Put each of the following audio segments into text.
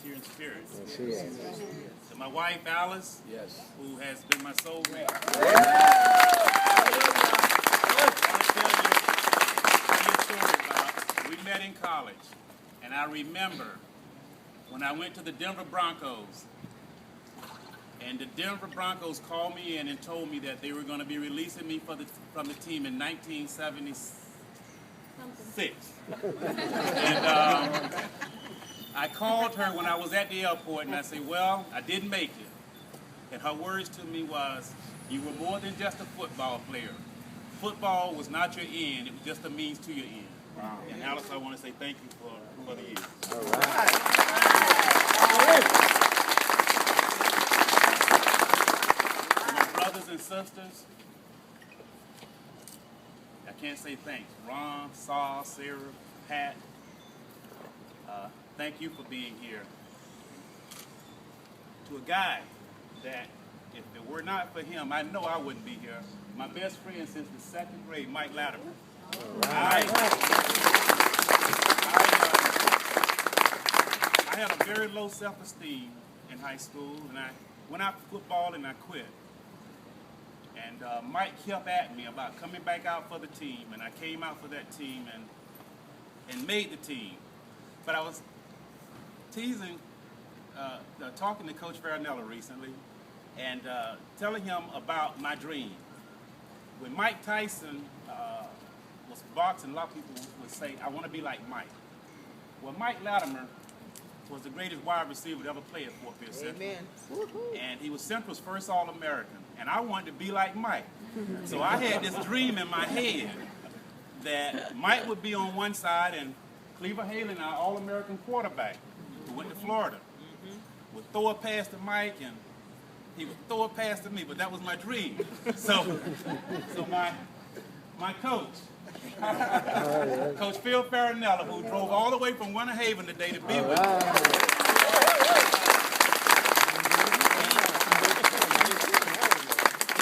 She's here in spirit. Yes, she is. To my wife, Alice, Yes. who has been my soulmate. We met in college, and I remember when I went to the Denver Broncos, and the Denver Broncos called me in and told me that they were going to be releasing me from the team in 1976. And I called her when I was at the airport, and I said, well, I didn't make it. And her words to me was, you were more than just a football player. Football was not your end, it was just a means to your end. Wow. And Alice, I want to say thank you for the years. All right. My brothers and sisters, I can't say thanks. Ron, Saul, Sarah, Pat, thank you for being here. To a guy that, if it were not for him, I know I wouldn't be here. My best friend since the second grade, Mike Latimer. I had a very low self-esteem in high school, and I went out for football and I quit. And Mike kept at me about coming back out for the team, and I came out for that team and made the team. But I was teasing, talking to Coach Farinella recently, and telling him about my dream. When Mike Tyson was boxing, a lot of people would say, I want to be like Mike. Well, Mike Latimer was the greatest wide receiver to ever play at Fort Pierce Central. Amen. And he was Central's first All-American. And I wanted to be like Mike. So I had this dream in my head that Mike would be on one side and Cleaver Halen, our All-American quarterback, who went to Florida, would throw a pass to Mike, and he would throw a pass to me, but that was my dream. So my coach, Coach Phil Farinella, who drove all the way from Winter Haven today to be with me.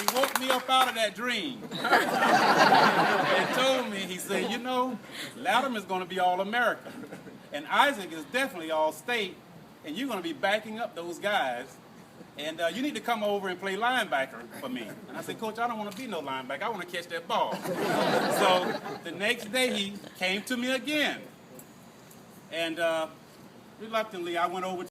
He woke me up out of that dream and told me, he said, you know, Latimer's going to be All-American, and Isaac is definitely All-State, and you're going to be backing up those guys. And you need to come over and play linebacker for me. And I said, Coach, I don't want to be no linebacker. I want to catch that ball. So the next day he came to me again. And reluctantly, I went over to